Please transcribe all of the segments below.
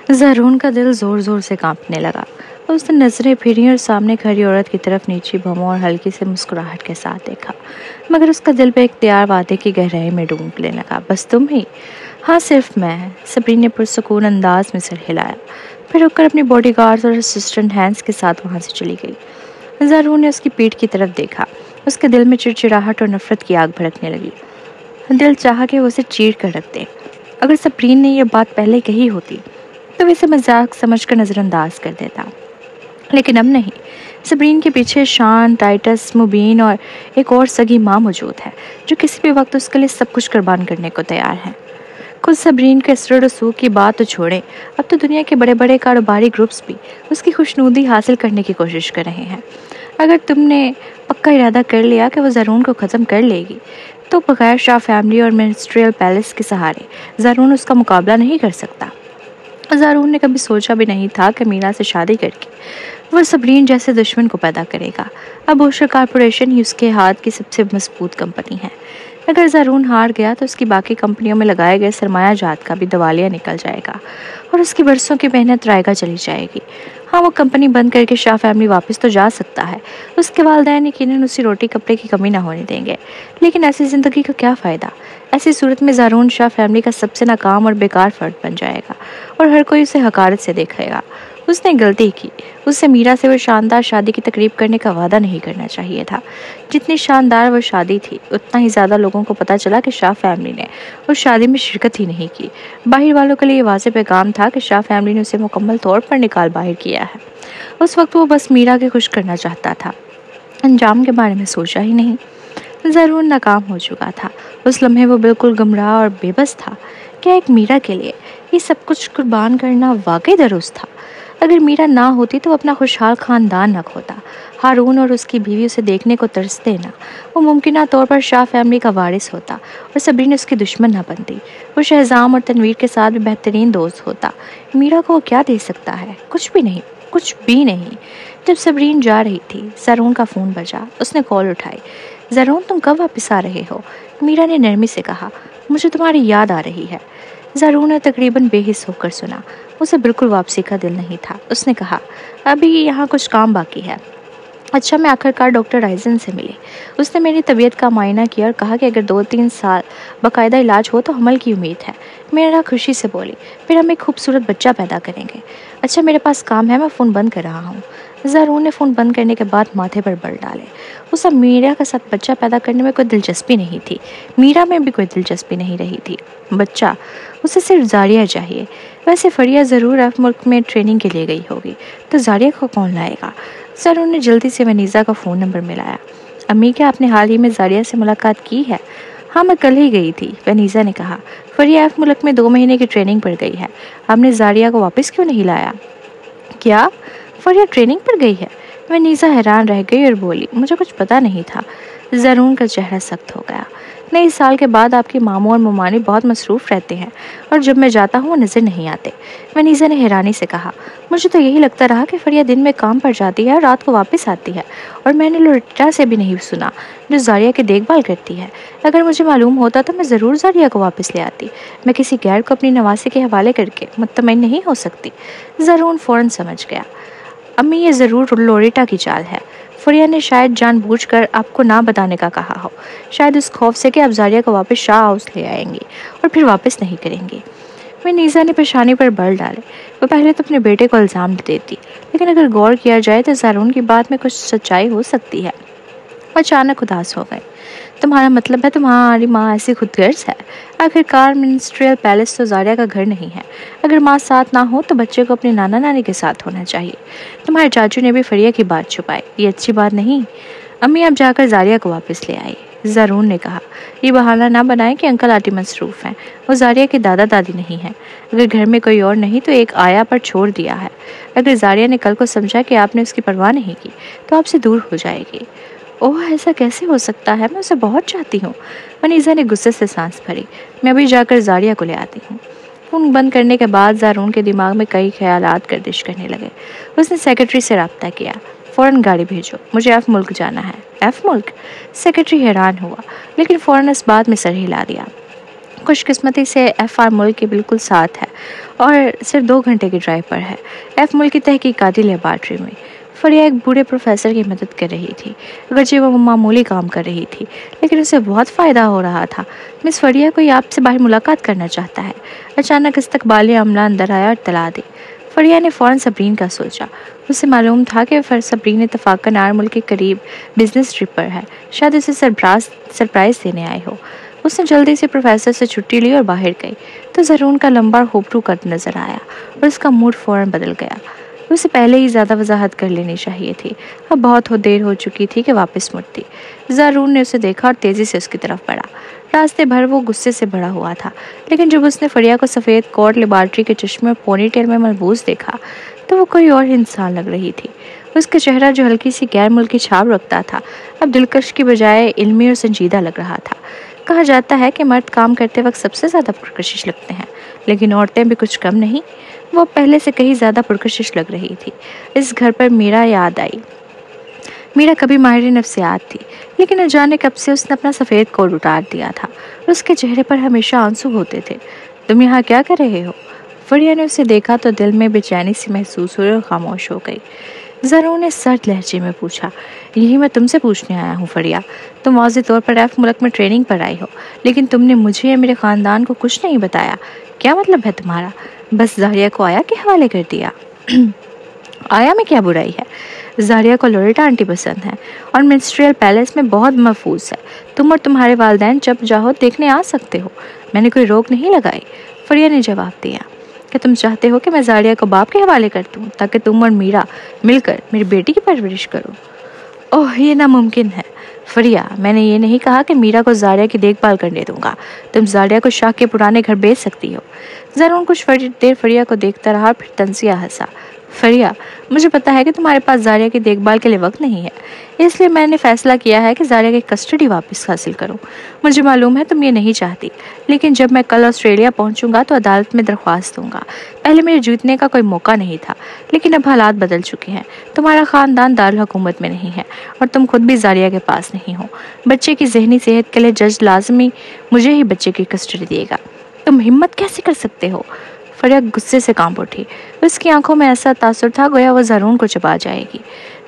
زہرون کا دل زور زور سے کانپنے لگا۔ اس نے نظریں پھیری اور سامنے کھڑی عورت کی طرف نیچی بھووں اور ہلکی سے مسکراہٹ کے ساتھ دیکھا، مگر اس کا دل بے اختیار وعدے کی گہرائی میں ڈوبنے لگا۔ بس تم ہی؟ ہاں صرف میں، صبرین نے پرسکون انداز میں سر ہلایا، پھر رک کر اپنی باڈی گارڈز اور اسسٹنٹ ہینڈز کے ساتھ وہاں سے چلی گئی۔ زہرون نے اس کی پیٹھ کی طرف دیکھا، اس کے دل میں چڑچڑاہٹ اور نفرت کی آگ بھڑکنے لگی۔ دل چاہا کہ وہ اسے چیر کر رکھ دے۔ اگر صبرین نے یہ بات پہلے کہی ہوتی تو وہ اسے مذاق سمجھ کر نظر انداز کر دیتا، لیکن اب نہیں۔ صبرین کے پیچھے شان، ٹائٹس، مبین اور ایک اور سگی ماں موجود ہے جو کسی بھی وقت اس کے لیے سب کچھ قربان کرنے کو تیار ہے۔ خود صبرین کے اسر و رسوخ کی بات تو چھوڑیں، اب تو دنیا کے بڑے بڑے کاروباری گروپس بھی اس کی خوشنودی حاصل کرنے کی کوشش کر رہے ہیں۔ اگر تم نے پکا ارادہ کر لیا کہ وہ زہرون کو ختم کر لے گی تو بغیر شاہ فیملی اور منسٹریل پیلس کے سہارے زہرون اس کا مقابلہ نہیں کر سکتا۔ زہرون نے کبھی سوچا بھی نہیں تھا کہ میرا سے شادی کر کے وہ صبرین جیسے دشمن کو پیدا کرے گا۔ اب بوشر کارپوریشن ہی اس کے ہاتھ کی سب سے مضبوط کمپنی ہے۔ اگر زہرون ہار گیا تو اس کی باقی کمپنیوں میں لگائے گئے سرمایہ جات کا بھی دیوالیہ نکل جائے گا اور اس کی برسوں کی محنت رائگاں چلی جائے گی۔ ہاں وہ کمپنی بند کر کے شاہ فیملی واپس تو جا سکتا ہے، اس کے والدین یقیناً اسی روٹی کپڑے کی کمی نہ ہونے دیں گے، لیکن ایسی زندگی کا کیا فائدہ؟ ایسی صورت میں زہرون شاہ فیملی کا سب سے ناکام اور بیکار فرد بن جائے گا اور ہر کوئی اسے حقارت سے دیکھے گا۔ اس نے غلطی کی، اسے میرا سے وہ شاندار شادی کی تقریب کرنے کا وعدہ نہیں کرنا چاہیے تھا۔ جتنی شاندار وہ شادی تھی اتنا ہی زیادہ لوگوں کو پتہ چلا کہ شاہ فیملی نے اس شادی میں شرکت ہی نہیں کی۔ باہر والوں کے لیے یہ واضح پیغام تھا کہ شاہ فیملی نے اسے مکمل طور پر نکال باہر کیا ہے۔ اس وقت وہ بس میرا کے خوش کرنا چاہتا تھا، انجام کے بارے میں سوچا ہی نہیں۔ زہرون ناکام ہو چکا تھا، اس لمحے وہ بالکل گمراہ اور بے بس تھا۔ کیا ایک میرا کے لیے یہ سب کچھ قربان کرنا واقعی درست تھا؟ اگر میرا نہ ہوتی تو اپنا خوشحال خاندان نہ کھوتا، ہارون اور اس کی بیوی اسے دیکھنے کو ترستے نہ، وہ ممکنہ طور پر شاہ فیملی کا وارث ہوتا اور صبرین اس کی دشمن نہ بنتی، وہ شہزام اور تنویر کے ساتھ بھی بہترین دوست ہوتا۔ میرا کو وہ کیا دے سکتا ہے؟ کچھ بھی نہیں، کچھ بھی نہیں۔ جب صبرین جا رہی تھی زہرون کا فون بجا، اس نے کال اٹھائی۔ زہرون تم کب واپس آ رہے ہو؟ میرا نے نرمی سے کہا، مجھے تمہاری یاد آ رہی ہے۔ زہرون نے تقریباً بے حس ہو کر سنا، اسے بالکل واپسی کا دل نہیں تھا۔ اس نے کہا، ابھی یہاں کچھ کام باقی ہے۔ اچھا، میں آخر کار ڈاکٹر رائزن سے ملی، اس نے میری طبیعت کا معائنہ کیا اور کہا کہ اگر 2-3 سال باقاعدہ علاج ہو تو حمل کی امید ہے۔ میرا خوشی سے بولی، پھر ہم ایک خوبصورت بچہ پیدا کریں گے۔ اچھا میرے پاس کام ہے، میں فون بند کر رہا ہوں۔ زہرون نے فون بند کرنے کے بعد ماتھے پر بل ڈالے۔ اسے میرا کے ساتھ بچہ پیدا کرنے میں کوئی دلچسپی نہیں تھی، میرا میں بھی کوئی دلچسپی نہیں رہی تھی۔ بچہ اسے صرف زاریہ چاہیے۔ ویسے فریہ ضرور ایف ملک میں ٹریننگ کے لیے گئی ہوگی، تو زاریہ کو کون لائے گا؟ زہرون نے جلدی سے ونیزا کا فون نمبر ملایا۔ امی کیا آپ نے حال ہی میں زاریہ سے ملاقات کی ہے؟ ہاں میں کل ہی گئی تھی، ونیزا نے کہا۔ فریہ ایف ملک میں 2 مہینے کی ٹریننگ پر گئی ہے، آپ نے زاریہ کو واپس کیوں نہیں لایا؟ کیا فریہ ٹریننگ پر گئی ہے؟ ونیزا حیران رہ گئی اور بولی، مجھے کچھ پتا نہیں تھا۔ زہرون کا چہرہ سخت ہو گیا۔ نئے سال کے بعد آپ کے ماموں اور ممانی بہت مصروف رہتے ہیں اور جب میں جاتا ہوں وہ نظر نہیں آتے، ونیزا نے حیرانی سے کہا۔ مجھے تو یہی لگتا رہا کہ فریہ دن میں کام پر جاتی ہے اور رات کو واپس آتی ہے، اور میں نے لوریٹا سے بھی نہیں سنا جو زاریہ کی دیکھ بھال کرتی ہے۔ اگر مجھے معلوم ہوتا تو میں ضرور زاریہ کو واپس لے آتی، میں کسی غیر کو اپنی نواسی کے حوالے کر کے مطمئن نہیں ہو سکتی۔ زہرون فوراً سمجھ گیا، امی یہ ضرور لوریٹا کی چال ہے، فریہ نے شاید جان بوجھ کر آپ کو نہ بتانے کا کہا ہو، شاید اس خوف سے کہ آپ زاریہ کو واپس شاہ ہاؤس لے آئیں گی اور پھر واپس نہیں کریں گی۔ ونیزا نے پیشانی پر بل ڈالے۔ وہ پہلے تو اپنے بیٹے کو الزام دیتی، لیکن اگر غور کیا جائے تو زہرون کی بات میں کچھ سچائی ہو سکتی ہے۔ وہ اچانک اداس ہو گئے۔ تمہارا مطلب ہے تمہاری ماں ایسی خود غرض ہے؟ آخر کار منسٹریل پیلس تو زاریہ کا گھر نہیں ہے، اگر ماں ساتھ نہ ہو تو بچے کو اپنے نانا نانی کے ساتھ ہونا چاہیے۔ تمہارے چاچو نے بھی فریہ کی بات چھپائی، یہ اچھی بات نہیں۔ امی اب جا کر زاریہ کو واپس لے آئی، زہرون نے کہا۔ یہ بہانہ نہ بنائے کہ انکل آنٹی مصروف ہیں، وہ زاریہ کے دادا دادی نہیں ہیں، اگر گھر میں کوئی اور نہیں تو ایک آیا پر چھوڑ دیا ہے۔ اگر زاریہ نے کل کو سمجھا کہ آپ نے اس کی پرواہ نہیں کی تو آپ سے دور ہو جائے گی۔ اوہ ایسا کیسے ہو سکتا ہے، میں اسے بہت چاہتی ہوں۔ ونیزا نے غصے سے سانس بھری۔ میں ابھی جا کر زاریہ کو لے آتی ہوں۔ فون بند کرنے کے بعد زہرون کے دماغ میں کئی خیالات گردش کرنے لگے۔ اس نے سیکرٹری سے رابطہ کیا، فوراً گاڑی بھیجو، مجھے ایف ملک جانا ہے۔ ایف ملک؟ سیکرٹری حیران ہوا، لیکن فوراً اس بات میں سر ہلا دیا۔ खुशकिस्मती से FR मुल्क के बिल्कुल साथ है और सिर्फ 2 घंटे की ड्राइव पर है। F मुल्क की तहकीकाती लेबॉर्ट्री में फरिया एक बूढ़े प्रोफेसर की मदद कर रही थी। अगरचे वो मामूली काम कर रही थी, लेकिन उसे बहुत फ़ायदा हो रहा था। मिस फरिया, कोई आपसे बाहर मुलाकात करना चाहता है। अचानक इस्तकबाली अमला अंदर आया और तला दी। फरिया ने फ़ौरन सबरीन का सोचा। उसे मालूम था कि सबरीन इत्तफाकन आर मुल्क के करीब बिजनेस ट्रिप पर है, शायद उसे सरप्राइज़ देने आई हो। उसने जल्दी से प्रोफेसर से छुट्टी ली और बाहर गई तो ज़रून का लंबा खूबरू कद नज़र आया और उसका मूड फ़ौरन बदल गया। उसे पहले ही ज़्यादा वजाहत कर लेनी चाहिए थी। अब बहुत देर हो चुकी थी कि वापस मुड़ती। ज़रून ने उसे देखा और तेज़ी से उसकी तरफ बढ़ा। रास्ते भर वो गुस्से से भरा हुआ था, लेकिन जब उसने फरिया को सफ़ेद कोट, लेबॉर्ट्री के चश्मे और पोनी टेल में मलबूस देखा तो वो कोई और इंसान लग रही थी। उसका चेहरा, जो हल्की सी गैर मुल्की छाप रखता था, अब दिलकश की बजाय इल्मी और संजीदा लग रहा था। कहा जाता है कि मर्द काम करते वक्त सबसे ज़्यादा पुरकशिश लगते हैं, लेकिन औरतें भी कुछ कम नहीं। वो पहले से कहीं ज़्यादा पुरकशिश लग रही थी। इस घर पर मीरा याद आई। मीरा कभी माहिर नफ्सियात थी, लेकिन न जाने कब से उसने अपना सफ़ेद कोट उतार दिया था। उसके चेहरे पर हमेशा आंसू होते थे। तुम यहाँ क्या कर रहे हो? फरिया ने उसे देखा तो दिल में बेचैनी सी महसूस हुई और खामोश हो गई। ज़रून ने सर्द लहजे में पूछा, यही मैं तुमसे पूछने आया हूँ फरिया। तुम वाज़ेह तौर पर F मुल्क में ट्रेनिंग पर आई हो, लेकिन तुमने मुझे या मेरे ख़ानदान को कुछ नहीं बताया। क्या मतलब है तुम्हारा? बस ज़ारिया को आया के हवाले कर दिया? आया में क्या बुराई है? ज़ारिया को लोरेटा आंटी पसंद है और मिनिस्ट्रियल पैलेस में बहुत महफूज है। तुम और तुम्हारे वालिदैन जब चाहो देखने आ सकते हो। मैंने कोई रोक नहीं लगाई। फरिया ने जवाब दिया। क्या तुम चाहते हो कि मैं ज़ारिया को बाप के हवाले कर दूँ ताकि तुम और मीरा मिलकर मेरी बेटी की परवरिश करो? ओह, ये नामुमकिन है फरिया। मैंने ये नहीं कहा कि मीरा को ज़ारिया की देखभाल करने दूंगा। तुम ज़ारिया को शाह के पुराने घर भेज सकती हो। ज़रून कुछ देर फरिया को देखता रहा, फिर तंजिया हंसा। फरिया, मुझे पता है कि तुम्हारे पास ज़ारिया की देखभाल के लिए वक्त नहीं है, इसलिए मैंने फ़ैसला किया है कि ज़ारिया की कस्टडी वापस हासिल करूं। मुझे मालूम है तुम ये नहीं चाहती, लेकिन जब मैं कल ऑस्ट्रेलिया पहुंचूंगा तो अदालत में दरख्वास्त दूंगा। पहले मेरे जीतने का कोई मौका नहीं था, लेकिन अब हालात बदल चुके हैं। तुम्हारा ख़ानदान दारुल हुकूमत में नहीं है और तुम खुद भी ज़ारिया के पास नहीं हो। बच्चे की ज़हनी सेहत के लिए जज लाजमी मुझे ही बच्चे की कस्टडी देगा। तुम हिम्मत कैसे कर सकते हो? फरिया गुस्से से कांप उठी। उसकी आंखों में ऐसा तासुर था गोया वो ज़रून को चबा जाएगी।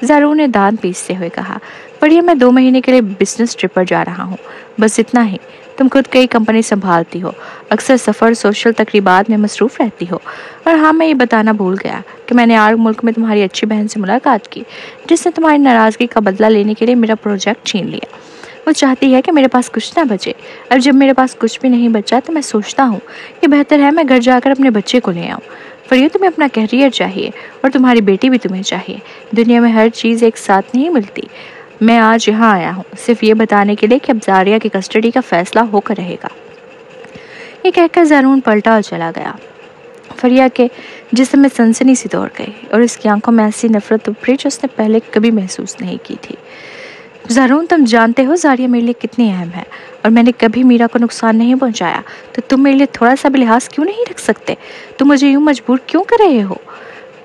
ज़रून ने दांत पीसते हुए कहा, फरिया, मैं 2 महीने के लिए बिजनेस ट्रिप पर जा रहा हूँ, बस इतना ही। तुम खुद कई कंपनी संभालती हो, अक्सर सफ़र, सोशल तकरीबात में मसरूफ़ रहती हो। और हाँ, मैं ये बताना भूल गया कि मैंने आर मुल्क में तुम्हारी अच्छी बहन से मुलाकात की, जिसने तुम्हारी नाराज़गी का बदला लेने के लिए मेरा प्रोजेक्ट छीन लिया। वो चाहती है कि मेरे पास कुछ ना बचे। अब जब मेरे पास कुछ भी नहीं बचा तो मैं सोचता हूँ कि बेहतर है मैं घर जाकर अपने बच्चे को ले आऊँ। फरिया, तुम्हें अपना कैरियर चाहिए और तुम्हारी बेटी भी तुम्हें चाहिए। दुनिया में हर चीज़ एक साथ नहीं मिलती। मैं आज यहाँ आया हूँ सिर्फ ये बताने के लिए कि अब ज़ारिया की कस्टडी का फैसला होकर रहेगा। ये कहकर ज़रून पलटा और चला गया। फरिया के जिस्म में सनसनी सी दौड़ गई और उसकी आंखों में ऐसी नफरत उभरी जो उसने पहले कभी महसूस नहीं की थी। ज़रून, तुम जानते हो ज़ारिया मेरे लिए कितनी अहम है और मैंने कभी मीरा को नुकसान नहीं पहुंचाया, तो तुम मेरे लिए थोड़ा सा भी लिहाज क्यों नहीं रख सकते? तुम मुझे यूं मजबूर क्यों कर रहे हो?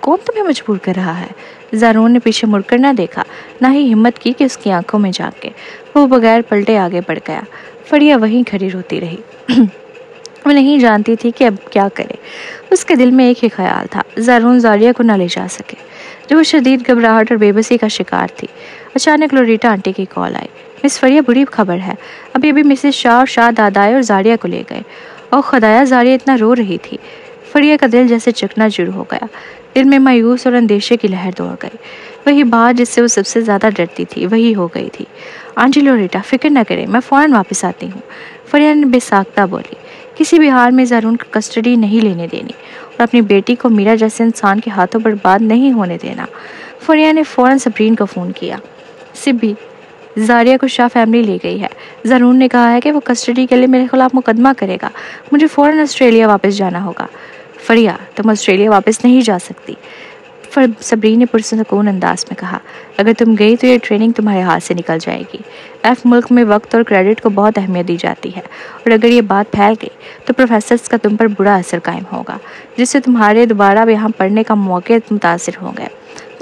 कौन तुम्हें मजबूर कर रहा है? ज़रून ने पीछे मुड़कर ना देखा, ना ही हिम्मत की कि उसकी आंखों में झांके। वो बगैर पलटे आगे बढ़ गया। फरिया वहीं खड़ी रोती रही। वो नहीं जानती थी कि अब क्या करे। उसके दिल में एक ही ख्याल था, ज़रून ज़ारिया को न ले जा सके। जो वो शदीद घबराहट और बेबसी का शिकार थी। अचानक लोरेटा आंटी की कॉल आई। मिस फरिया, बुरी खबर है। अभी अभी मिसेस शाह और शाह दादा आए और ज़ारिया को ले गए। और खुदाया, ज़ारिया इतना रो रही थी। फरिया का दिल जैसे चकनाचूर हो गया। दिल में मायूस और अंदेशे की लहर दौड़ गई। वही बात जिससे वो सबसे ज़्यादा डरती थी वही हो गई थी। आंटी लोरेटा, फिक्र न करें, मैं फ़ौरन वापस आती हूँ, फरिया ने बेसाख्ता बोली। किसी भी हाल में ज़रून को कस्टडी नहीं लेने देनी और अपनी बेटी को मीरा जैसे इंसान के हाथों बर्बाद नहीं होने देना। फरिया ने फ़ौरन सबरीन को फ़ोन किया। सिब्बी, ज़ारिया को शाह फैमिली ले गई है। ज़रून ने कहा है कि वो कस्टडी के लिए मेरे खिलाफ मुकदमा करेगा। मुझे फ़ौरन ऑस्ट्रेलिया वापस जाना होगा। फरिया, तुम ऑस्ट्रेलिया वापस नहीं जा सकती, सबरीन ने पुरसुकून अंदाज में कहा। अगर तुम गई तो ये ट्रेनिंग तुम्हारे हाथ से निकल जाएगी। F मुल्क में वक्त और क्रेडिट को बहुत अहमियत दी जाती है और अगर ये बात फैल गई तो प्रोफेसर्स का तुम पर बुरा असर कायम होगा, जिससे तुम्हारे दोबारा यहाँ पढ़ने का मौके मुतासिर होंगे।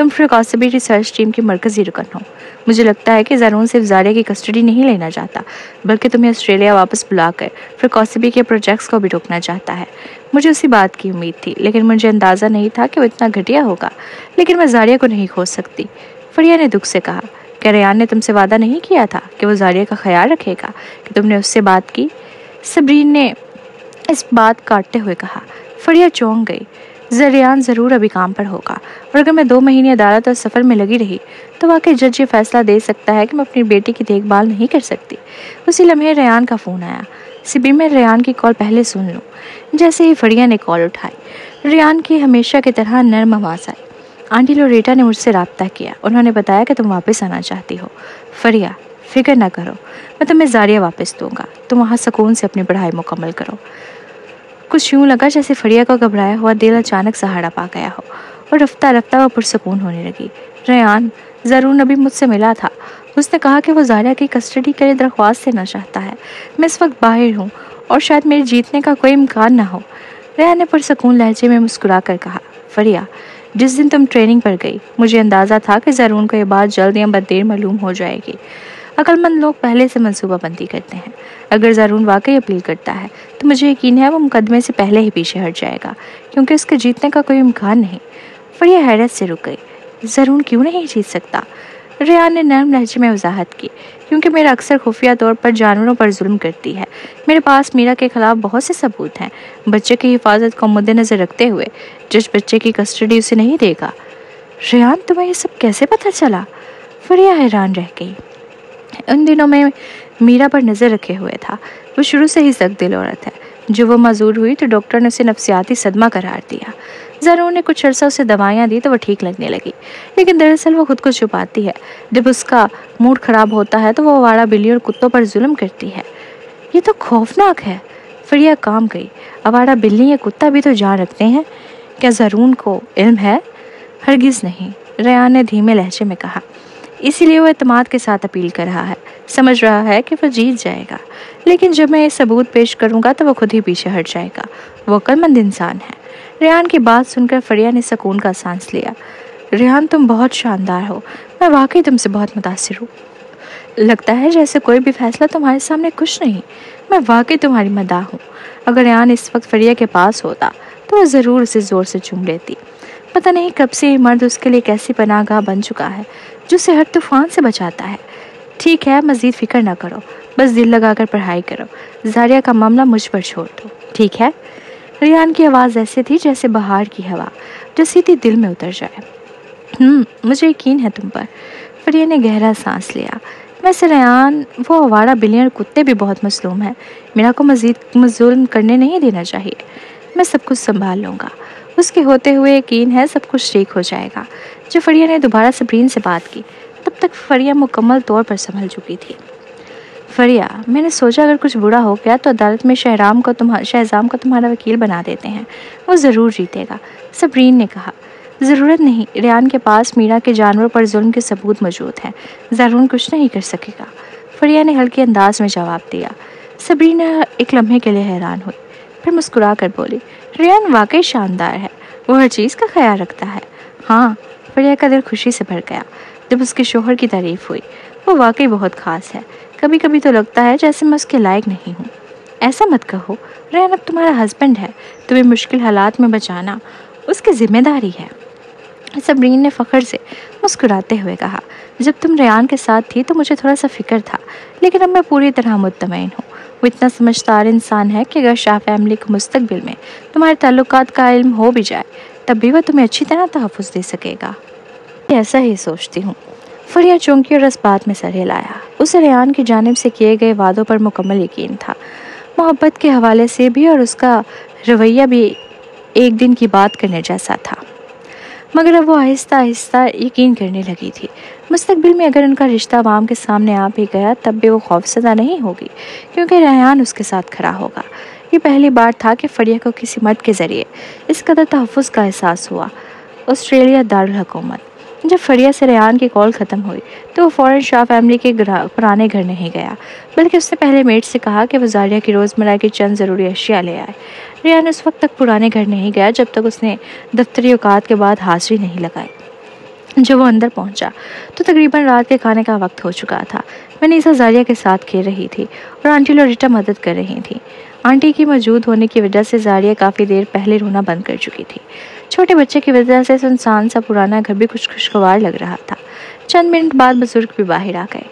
तुम फिर कौसबी रिसर्च टीम की मरकजी रुकन हो। मुझे लगता है कि ज़ारून सिर्फ ज़ारिया की कस्टडी नहीं लेना चाहता, बल्कि तुम्हें ऑस्ट्रेलिया वापस बुलाकर फिर कौसबी के प्रोजेक्ट्स को भी रोकना चाहता है। मुझे उसी बात की उम्मीद थी, लेकिन मुझे अंदाज़ा नहीं था कि वो इतना घटिया होगा। लेकिन मैं ज़ारिया को नहीं खोज सकती। फरिया ने दुख से कहा। क्या रेयान ने तुमसे वादा नहीं किया था कि वो ज़ारिया का ख्याल रखेगा, कि तुमने उससे बात की? सबरीन ने इस बात काटते हुए कहा। फरिया चौंक गई। रेयान ज़रूर अभी काम पर होगा, और अगर मैं 2 महीने अदालत और सफ़र में लगी रही तो वाकई जज ये फैसला दे सकता है कि मैं अपनी बेटी की देखभाल नहीं कर सकती। उसी लम्हे रेयान का फ़ोन आया। सिबी में रेयान की कॉल पहले सुन लूँ। जैसे ही फरिया ने कॉल उठाई, रेयान की हमेशा की तरह नर्म आवाज़ आई। आंटी लोरेटा ने मुझसे रब्ता किया। उन्होंने बताया कि तुम वापस आना चाहती हो। फरिया, फिक्र ना करो, मैं तुम्हें ज़ारिया वापस दूंगा। तुम वहाँ सुकून से अपनी पढ़ाई मुकम्मल करो। कुछ यूँ लगा जैसे फरिया का घबराया हुआ दिल अचानक सहारा पा गया हो, और रफ्ता रफ्ता वह पुरसकून होने लगी। रेयान ज़रूर अभी मुझसे मिला था। उसने कहा कि वो ज़ारिया की कस्टडी के लिए दरख्वास्त देना चाहता है। मैं इस वक्त बाहर हूँ और शायद मेरे जीतने का कोई इम्कान ना हो। रेयान ने पुरसकून लहजे में मुस्कुरा कर कहा। फरिया, जिस दिन तुम ट्रेनिंग पर गई, मुझे अंदाज़ा था कि ज़ारून को ये बात जल्द या बदेर मालूम हो जाएगी। अक्लमंद लोग पहले से मंसूबाबंदी करते हैं। अगर ज़ारून वाकई अपील करता है तो मुझे यकीन है वो मुकदमे से पहले ही पीछे हट जाएगा, क्योंकि उसके जीतने का कोई इम्कान नहीं। फरिया हैरत से रुक गई। ज़ारून क्यों नहीं जीत सकता? रेयान ने नरम लहजे में वजाहत की। क्योंकि मेरा अक्सर खुफिया तौर पर जानवरों पर जुल्म करती है। मेरे पास मीरा के खिलाफ बहुत से सबूत हैं। बच्चे की हिफाजत को मद्देनज़र रखते हुए जज बच्चे की कस्टडी उसे नहीं देगा। रेयान, तुम्हें ये सब कैसे पता चला? फरिया हैरान रह गई। उन दिनों में मीरा पर नज़र रखे हुए था। वो शुरू से ही सख्त दिल औरत है। जो वो मजबूर हुई तो डॉक्टर ने उसे नफ्सियाती सदमा करार दिया। ज़ारून ने कुछ अर्सा उसे दवाइयाँ दी तो वो ठीक लगने लगी, लेकिन दरअसल वो खुद को छुपाती है। जब उसका मूड ख़राब होता है तो वो आवारा बिल्ली और कुत्तों पर जुल्म करती है। ये तो खौफनाक है। फरिया काम गई। आवारा बिल्ली या कुत्ता भी तो जान रखते हैं। क्या ज़ारून को इल्म है? हरगिज़ नहीं, रेयान ने धीमे लहजे में कहा। इसीलिए वो एतमाद के साथ अपील कर रहा है। समझ रहा है कि वो जीत जाएगा, लेकिन जब मैं ये सबूत पेश करूंगा तो वो खुद ही पीछे हट जाएगा। वो अक्लमंद इंसान है। रेयान की बात सुनकर फरिया ने सुकून का सांस लिया। रेयान, तुम बहुत शानदार हो। मैं वाकई तुमसे बहुत मुतासिर हूँ। लगता है जैसे कोई भी फैसला तुम्हारे सामने कुछ नहीं। मैं वाकई तुम्हारी मदाह हूँ। अगर रेयान इस वक्त फरिया के पास होता तो वह ज़रूर उसे ज़ोर से चूम लेती। पता नहीं कब से ये मर्द उसके लिए कैसी पनाहगाह बन चुका है, जो उसे हर तूफान से बचाता है। ठीक है, मज़ीद फिक्र ना करो, बस दिल लगाकर पढ़ाई करो। ज़ारिया का मामला मुझ पर छोड़ दो, ठीक है? रेयान की आवाज़ ऐसे थी जैसे बहार की हवा जो सीधी दिल में उतर जाए। मुझे यकीन है तुम पर। फरिया ने गहरा सांस लिया। वैसे रेयान, वो आवारा बिल्लियाँ और कुत्ते भी बहुत मसलूम हैं। मीरा को मज़ीद जुल्म करने नहीं देना चाहिए। मैं सब कुछ संभाल लूँगा। उसके होते हुए यकीन है सब कुछ ठीक हो जाएगा। जब फरिया ने दोबारा सबरीन से बात की तब तक फरिया मुकम्मल तौर पर संभल चुकी थी। फरिया, मैंने सोचा अगर कुछ बुरा हो गया तो अदालत में शहजाम को तुम्हारा वकील बना देते हैं। वो ज़रूर जीतेगा, सबरीन ने कहा। ज़रूरत नहीं, रेयान के पास मीरा के जानवरों पर जुल्म के सबूत मौजूद हैं। ज़ारून कुछ नहीं कर सकेगा, फरिया ने हल्के अंदाज में जवाब दिया। सबरीन एक लम्हे के लिए हैरान हुई, फिर मुस्कुरा कर बोली, रेयान वाकई शानदार है। वो हर चीज़ का ख्याल रखता है। हाँ, फरिया का दिल खुशी से भर गया जब उसके शोहर की तारीफ हुई। वो वाकई बहुत ख़ास है। कभी कभी तो लगता है जैसे मैं उसके लायक नहीं हूँ। ऐसा मत कहो, रेयान अब तुम्हारा हस्बैंड है। तुम्हें मुश्किल हालात में बचाना उसकी जिम्मेदारी है। सबरीन ने फ़ख्र से मुस्कुराते हुए कहा। जब तुम रेयान के साथ थी तो मुझे थोड़ा सा फिक्र था, लेकिन अब मैं पूरी तरह मुतमईन हूँ। वो इतना समझदार इंसान है कि अगर शाह फैमिली को मुस्तकबिल में तुम्हारे ताल्लुकात का इल्म हो भी जाए तब भी वह तुम्हें अच्छी तरह तहफ़्फ़ुज़ दे सकेगा। ऐसा ही सोचती हूँ। फरिया चौंकी और इस बात में सर हिलाया। उसे रेयान की जानिब से किए गए वादों पर मुकम्मल यकीन था, मोहब्बत के हवाले से भी, और उसका रवैया भी एक दिन की बात करने जैसा था। मगर अब वो आहिस्ता आहिस्ता यकीन करने लगी थी। मुस्तकबिल में अगर उनका रिश्ता अवाम के सामने आ भी गया तब भी वो खौफज़दा नहीं होगी, क्योंकि रेयान उसके साथ खड़ा होगा। ये पहली बार था कि फरिया को किसी मर्द के ज़रिए इस कदर तहफ़्फ़ुज़ का एहसास हुआ। ऑस्ट्रेलिया दारुल हुकूमत। जब फरिया से रेयान की कॉल ख़त्म हुई तो वो फ़ौरन शाह फैमिली के पुराने घर नहीं गया, बल्कि उसने पहले मेड से कहा कि वो ज़ारिया की रोज़मर्रा की चंद ज़रूरी अशिया ले आए। रेयान उस वक्त तक पुराने घर नहीं गया जब तक उसने दफ्तरी औकात के बाद हाज़िरी नहीं लगाई। जब वो अंदर पहुंचा तो तकरीबन रात के खाने का वक्त हो चुका था। वनीसा जारिया के साथ खेल रही थी और आंटी लोरिटा मदद कर रही थी। आंटी की मौजूद होने की वजह से जारिया काफ़ी देर पहले रोना बंद कर चुकी थी। छोटे बच्चे की वजह से सुनसान सा पुराना घर भी कुछ खुशगवार लग रहा था। चंद मिनट बाद बुजुर्ग भी बाहर आ गए।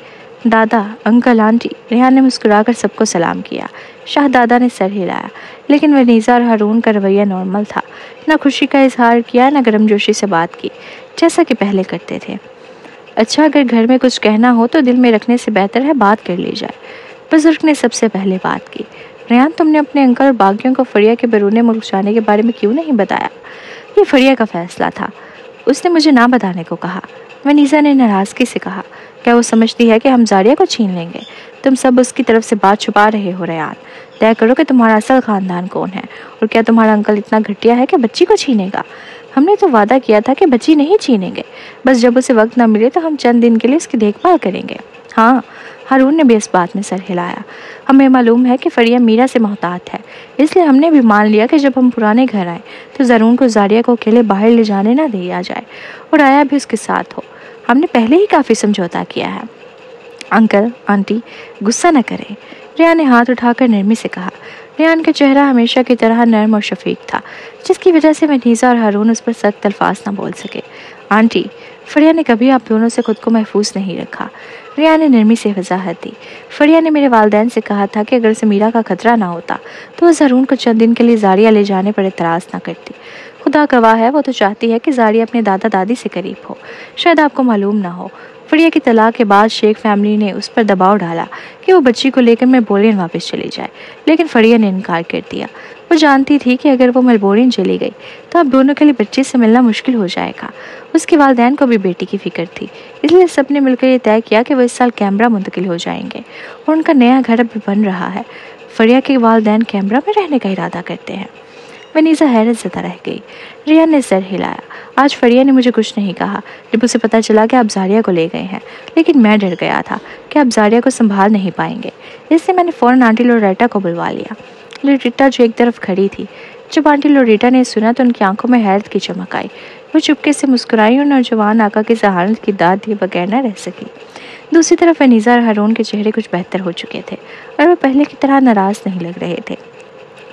दादा, अंकल, आंटी, रेहान ने मुस्कुराकर सबको सलाम किया। शाहदादा ने सर हिलाया, लेकिन वनीसा और हारून का रवैया नॉर्मल था। ना खुशी का इजहार किया, ना गर्मजोशी से बात की, जैसा कि पहले करते थे। अच्छा, अगर घर में कुछ कहना हो तो दिल में रखने से बेहतर है बात कर ली जाए। बुजुर्ग ने सबसे पहले बात की। रेहान, तुमने अपने अंकल और बाकियों को फरिया के बैरून मुल्क जाने के बारे में क्यों नहीं बताया? ये फरिया का फैसला था, उसने मुझे ना बताने को कहा। वनीसा ने नाराज़गी से कहा, क्या वो समझती है कि हम जारिया को छीन लेंगे? तुम सब उसकी तरफ से बात छुपा रहे हो रेहान। तय करो कि तुम्हारा असल खानदान कौन है, और क्या तुम्हारा अंकल इतना घटिया है कि बच्ची को छीनेगा? हमने तो वादा किया था कि बच्ची नहीं छीनेंगे, बस जब उसे वक्त ना मिले तो हम चंद दिन के लिए उसकी देखभाल करेंगे। हाँ, हारून ने भी इस बात में सर हिलाया। हमें मालूम है कि फरिया मीरा से मोहतात है, इसलिए हमने भी मान लिया कि जब हम पुराने घर आए तो ज़रून को जारिया को अकेले बाहर ले जाने ना दिया जाए, और आया भी उसके साथ हो। हमने पहले ही काफ़ी समझौता किया है। अंकल, आंटी, गुस्सा न करें, रेहान ने हाथ उठाकर नरमी से कहा। रेहान का चेहरा हमेशा की तरह नर्म और शफीक था, जिसकी वजह से वनीसा और हारून उस पर सख्त अल्फाज न बोल सके। आंटी, फरिया ने कभी आप दोनों से खुद को महफूज नहीं रखा, रेहान ने नरमी से वजाहत दी। फरिया ने मेरे वालिदैन से कहा था कि अगर उसे मीरा का खतरा ना होता तो वह ज़रून को चंद दिन के लिए जारिया ले जाने पर एतराज़ ना करती। खुदा गवाह है, वो तो चाहती है कि जारिया अपने दादा दादी से करीब हो। शायद आपको मालूम ना हो, फरिया की तलाक के बाद शेख फैमिली ने उस पर दबाव डाला कि वो बच्ची को लेकर मेलबोर्न वापस चली जाए, लेकिन फरिया ने इनकार कर दिया। वो जानती थी कि अगर वो मेलबोर्न चली गई तो अब दोनों के लिए बच्ची से मिलना मुश्किल हो जाएगा। उसके वालिदैन को भी बेटी की फिक्र थी, इसलिए सबने मिलकर ये तय किया कि वो इस साल कैमरा मुंतकिल हो जाएंगे, और उनका नया घर अब बन रहा है। फरिया के वालिदैन कैमरा में रहने का इरादा करते हैं। वनीसा हैरत ज़दा रह गई। रेहान ने सर हिलाया। आज फरिया ने मुझे कुछ नहीं कहा जब उसे पता चला कि आप जारिया को ले गए हैं, लेकिन मैं डर गया था कि आप जारिया को संभाल नहीं पाएंगे, इसलिए मैंने फ़ौरन आंटी लोरेटा को बुलवा लिया। लोरेटा जो एक तरफ खड़ी थी, जब आंटी लोरेटा ने सुना तो उनकी आंखों में हैरत की चमक आई। वो चुपके से मुस्कुराई और नौजवान आका की सहारत की दाद दिए बगैर न रह सकी। दूसरी तरफ वनीसा और हारून के चेहरे कुछ बेहतर हो चुके थे और वह पहले की तरह नाराज़ नहीं लग रहे थे।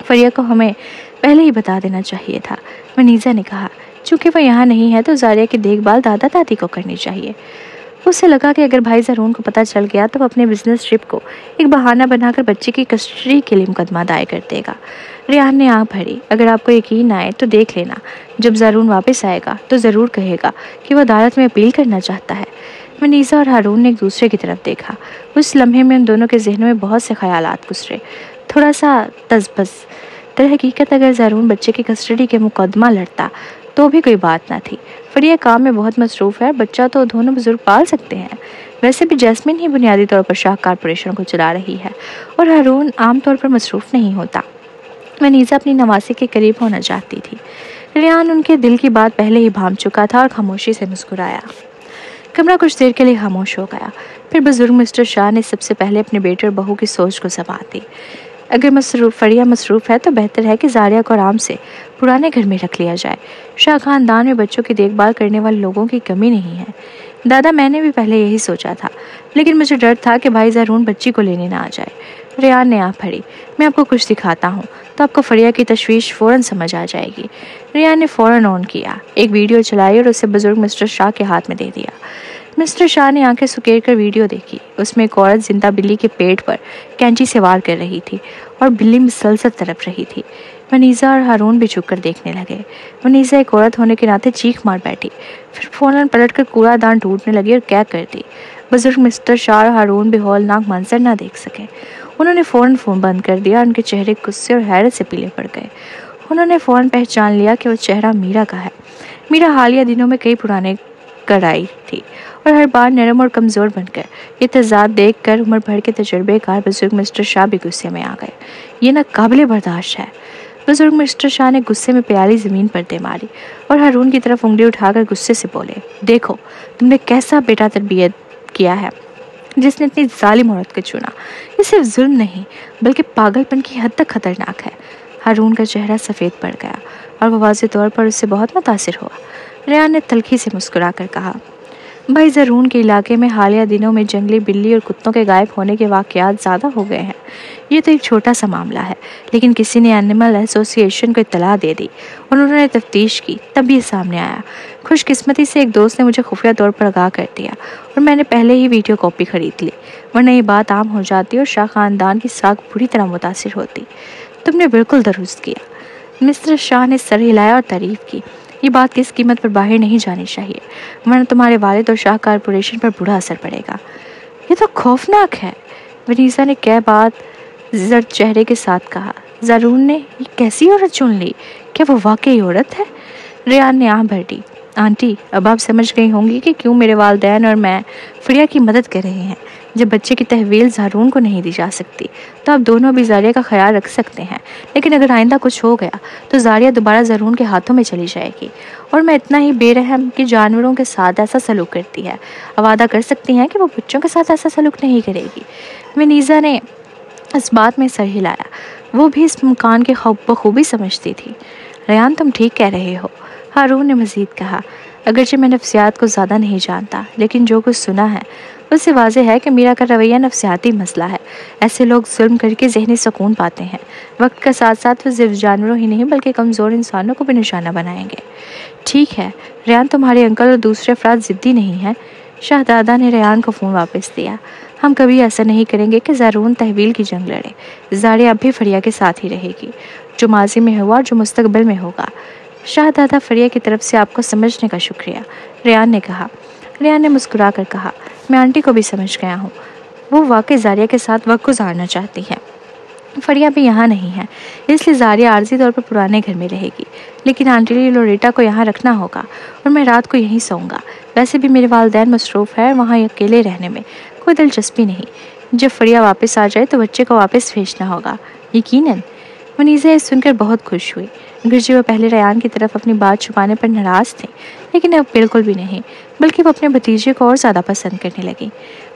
फरिया को हमें पहले ही बता देना चाहिए था, वनीसा ने कहा। चूँकि वह यहाँ नहीं है तो जारिया की देखभाल दादा दादी को करनी चाहिए। उसे लगा कि अगर भाई ज़रून को पता चल गया तो वह अपने बिजनेस ट्रिप को एक बहाना बनाकर बच्ची की कस्टडी के लिए मुकदमा दायर कर देगा। रेहान ने आँख भरी। अगर आपको यकीन आए तो देख लेना, जब ज़रून वापस आएगा तो ज़रूर कहेगा कि वह अदालत में अपील करना चाहता है। वनीसा और हारून ने एक दूसरे की तरफ देखा। उस लम्हे में उन दोनों के जहनों में बहुत से ख्यालात गुजरे, थोड़ा सा तजबस। दर हकीकत अगर ज़रून बच्चे की कस्टडी के मुकदमा लड़ता तो भी कोई बात ना थी। फरिया काम में बहुत मसरूफ़ है, बच्चा तो दोनों बुजुर्ग पाल सकते हैं। वैसे भी जैस्मिन ही बुनियादी तौर पर शाह कॉरपोरेशन को चला रही है और हारून आमतौर पर मसरूफ़ नहीं होता। वनीसा अपनी नवासी के करीब होना चाहती थी। रेहान उनके दिल की बात पहले ही भांप चुका था और खामोशी से मुस्कुराया। कमरा कुछ देर के लिए खामोश हो गया। फिर बुजुर्ग मिस्टर शाह ने सबसे पहले अपने बेटे और बहू की सोच को जबात दी। अगर फरिया मसरूफ़ है तो बेहतर है कि जारिया को आराम से पुराने घर में रख लिया जाए। शाह खानदान में बच्चों की देखभाल करने वाले लोगों की कमी नहीं है। दादा, मैंने भी पहले यही सोचा था, लेकिन मुझे डर था कि भाई ज़रून बच्ची को लेने ना आ जाए। रेहान ने आँख भरी। मैं आपको कुछ दिखाता हूँ तो आपको फरिया की तशवीश फ़ौरन समझ आ जाएगी। रेहान ने फ़ौरन ऑन किया, एक वीडियो चलाई और उसे बुजुर्ग मिस्टर शाह के हाथ में दे दिया। मिस्टर शाह ने आंखें सुकेर कर वीडियो देखी। उसमें एक औरत जिंदा बिल्ली के पेट पर कैंची से वार कर रही थी और बिल्ली मुसलसल तड़प रही थी। वनीसा और हारून भी झुककर देखने लगे। वनीसा एक औरत होने के नाते चीख मार बैठी, फिर फ़ौरन पलटकर कूड़ादान ढूंढने लगी और क्या कर दी। बुजुर्ग मिस्टर शाह और हारून भी हौलनाक मंजर ना देख सके। उन्होंने फ़ौरन फ़ोन बंद कर दिया। उनके चेहरे गुस्से और हैरत से पीले पड़ गए। उन्होंने फ़ौरन पहचान लिया कि वो चेहरा मीरा का है। मीरा हालिया दिनों में कई पुराने कर आई थी और हर बार नरम और कमज़ोर बनकर। ये तजाद देख कर उम्र भर के तजुर्बेकार बुजुर्ग मिस्टर शाह भी गुस्से में आ गए। ये नाकाबिले बर्दाश्त है। बुजुर्ग मिस्टर शाह ने गुस्से में प्याली ज़मीन पर दे मारी और हारून की तरफ उंगली उठाकर गुस्से से बोले, देखो तुमने कैसा बेटा तरबियत किया है जिसने इतनी जालिम औरत को चुना। ये सिर्फ जुल्म नहीं बल्कि पागलपन की हद तक खतरनाक है। हारून का चेहरा सफ़ेद पड़ गया। और वो वाज़ेह तौर पर उससे बहुत मुतासिर हुआ। रेहान ने तल्खी से मुस्कुरा कर कहा, भाई ज़रून के इलाके में हालिया दिनों में जंगली बिल्ली और कुत्तों के गायब होने के वाक़यात ज़्यादा हो गए हैं। ये तो एक छोटा सा मामला है, लेकिन किसी ने एनिमल एसोसिएशन को इत्तला दे दी और उन्होंने तफ्तीश की, तब ये सामने आया। खुशकिस्मती से एक दोस्त ने मुझे खुफिया तौर पर आगाह कर दिया और मैंने पहले ही वीडियो कॉपी खरीद ली, वरना ये बात आम हो जाती और शाह ख़ानदान की साख बुरी तरह मुतासिर होती। तुमने बिल्कुल दुरुस्त किया। मिस्टर शाह ने सर हिलाया और तारीफ़ की। ये बात किस कीमत पर बाहर नहीं जानी चाहिए, वरना तुम्हारे वालिद और शाह कॉरपोरेशन पर बुरा असर पड़ेगा। ये तो खौफनाक है, वनीसा ने कह बात जर्द चेहरे के साथ कहा। ज़रून ने ये कैसी औरत चुन ली? क्या वो वाकई औरत है? रेहान ने आँख भर दी। आंटी, अब आप समझ गई होंगी कि क्यों मेरे वालिदैन और मैं फरिया की मदद कर रहे हैं। जब बच्चे की तहवील ज़रून को नहीं दी जा सकती, तो आप दोनों भी ज़ारिया का ख्याल रख सकते हैं, लेकिन अगर आइंदा कुछ हो गया तो ज़ारिया दोबारा ज़रून के हाथों में चली जाएगी। और मैं इतना ही बेरहम कि जानवरों के साथ ऐसा सलूक करती है, अब वादा कर सकती हैं कि वो बच्चों के साथ ऐसा सलूक नहीं करेगी। वनीसा ने इस बात में सर हिलाया। वो भी इस मकान के खौफ बखूबी समझती थी। रेहान, तुम ठीक कह रहे हो, हारून ने मज़ीद कहा। अगरचे मैं नफ्सियात को ज़्यादा नहीं जानता, लेकिन जो कुछ सुना है उससे वाज़ेह है कि मीरा का रवैया नफ्सियाती मसला है। ऐसे लोग जुल्म करके ज़हनी सुकून पाते हैं। वक्त के साथ साथ वो सिर्फ जानवरों ही नहीं बल्कि कमज़ोर इंसानों को भी निशाना बनाएंगे। ठीक है रेहान, तुम्हारे अंकल और दूसरे अफराद ज़िद्दी नहीं हैं। शाहजादा ने रेहान को फ़ोन वापस दिया। हम कभी ऐसा नहीं करेंगे कि ज़रून तहवील की जंग लड़े। ज़ारिया अब भी फरिया के साथ ही रहेगी, जो माजी में हुआ और जो मुस्तकबिल में होगा। शाहजादा फरिया की तरफ से आपको समझने का शुक्रिया, रेहान ने कहा। रेहान ने मुस्कुरा कर कहा, मैं आंटी को भी समझ गया हूँ। वो वाकई ज़ारिया के साथ वक्त गुजारना चाहती है। फरिया भी यहाँ नहीं है, इसलिए ज़ारिया आर्जी तौर पर पुराने घर में रहेगी, लेकिन आंटी लोरेटा को यहाँ रखना होगा और मैं रात को यहीं सोऊंगा। वैसे भी मेरे वालिदैन मसरूफ़ है और वहाँ अकेले रहने में कोई दिलचस्पी नहीं। जब फरिया वापस आ जाए तो बच्चे को वापस भेजना होगा, यकीनन। वनीसा ये सुनकर बहुत खुश हुई। अगरचे वो पहले रेहान की तरफ अपनी बात छुपाने पर नाराज़ थी, लेकिन अब बिल्कुल भी नहीं, बल्कि वो अपने भतीजे को और ज़्यादा पसंद करने लगी।